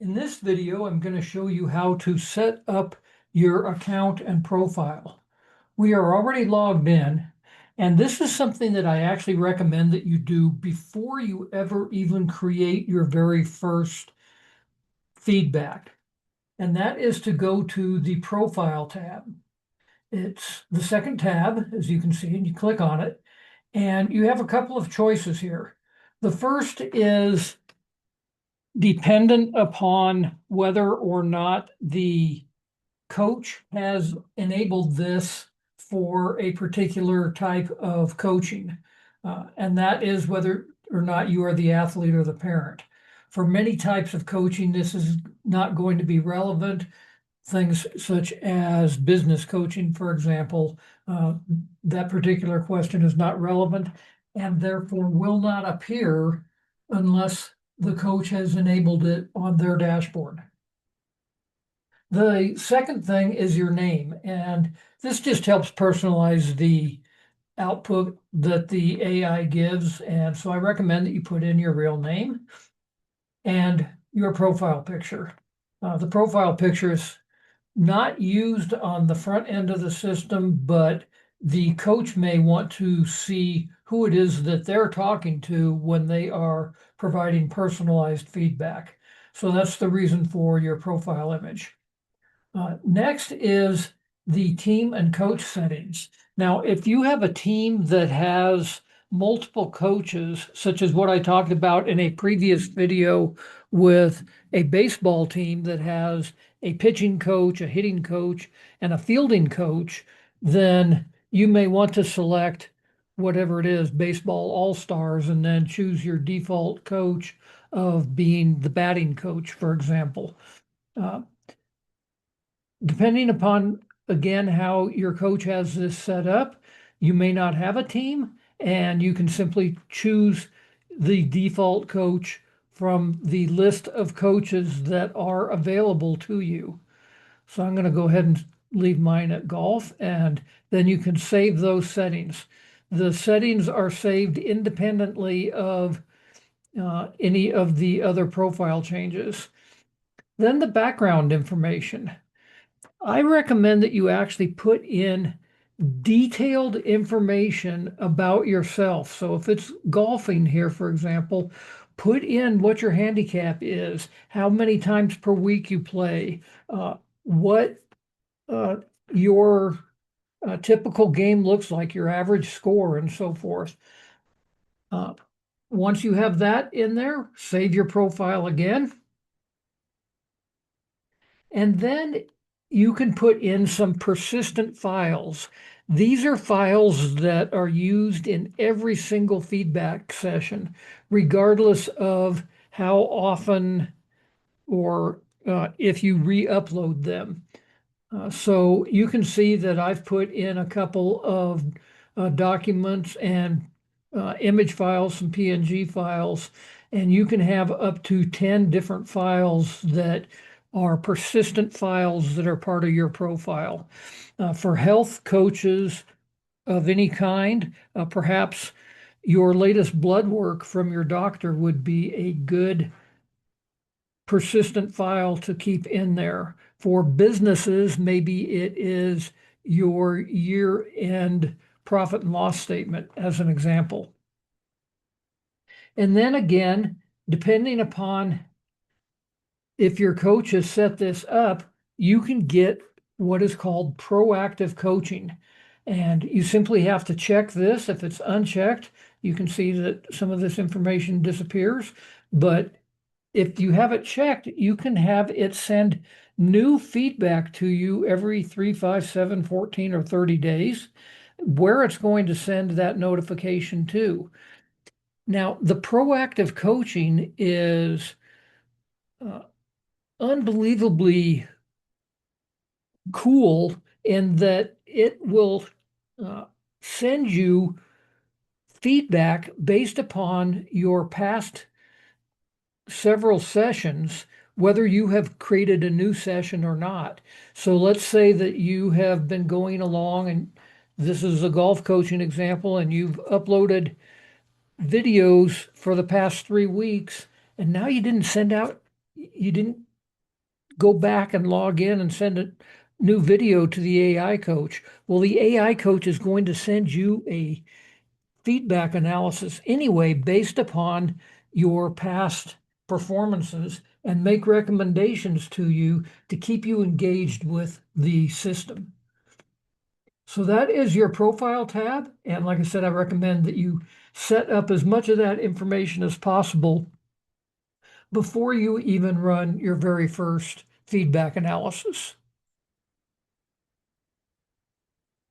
In this video, I'm going to show you how to set up your account and profile. We are already logged in, and this is something that I actually recommend that you do before you ever even create your very first feedback. And that is to go to the Profile tab. It's the second tab, as you can see, and you click on it, and you have a couple of choices here. The first is dependent upon whether or not the coach has enabled this for a particular type of coaching. And that is whether or not you are the athlete or the parent. For many types of coaching, this is not going to be relevant. Things such as business coaching, for example, that particular question is not relevant and therefore will not appear unless the coach has enabled it on their dashboard. The second thing is your name, and this just helps personalize the output that the AI gives. And so I recommend that you put in your real name and your profile picture. The profile picture is not used on the front end of the system, but the coach may want to see who it is that they're talking to when they are providing personalized feedback. So that's the reason for your profile image. Next is the team and coach settings. Now, if you have a team that has multiple coaches, such as what I talked about in a previous video with a baseball team that has a pitching coach, a hitting coach, and a fielding coach, then you may want to select whatever it is, baseball all-stars, and then choose your default coach of being the batting coach, for example. Depending upon, again, how your coach has this set up, you may not have a team, and you can simply choose the default coach from the list of coaches that are available to you. So I'm going to go ahead and leave mine at golf, and then you can save those settings. The settings are saved independently of any of the other profile changes. Then the background information. I recommend that you actually put in detailed information about yourself. So if it's golfing here, for example, put in what your handicap is, how many times per week you play, what your typical game looks like, your average score, and so forth. Once you have that in there, save your profile again. And then you can put in some persistent files. These are files that are used in every single feedback session, regardless of how often or if you re-upload them. So you can see that I've put in a couple of documents and image files, some PNG files, and you can have up to 10 different files that are persistent files that are part of your profile. For health coaches of any kind, perhaps your latest blood work from your doctor would be a good persistent file to keep in there. For businesses, maybe it is your year-end profit and loss statement, as an example. And then again, depending upon if your coach has set this up, you can get what is called proactive coaching. And you simply have to check this. If it's unchecked, you can see that some of this information disappears. But if you have it checked, you can have it send new feedback to you every 3, 5, 7, 14, or 30 days, where it's going to send that notification to. Now, the proactive coaching is unbelievably cool in that it will send you feedback based upon your past several sessions, whether you have created a new session or not. So let's say that you have been going along, and this is a golf coaching example, and you've uploaded videos for the past 3 weeks, and now you didn't go back and log in and send a new video to the AI coach. Well, the AI coach is going to send you a feedback analysis anyway based upon your past performances and make recommendations to you to keep you engaged with the system. So that is your profile tab. And like I said, I recommend that you set up as much of that information as possible before you even run your very first feedback analysis.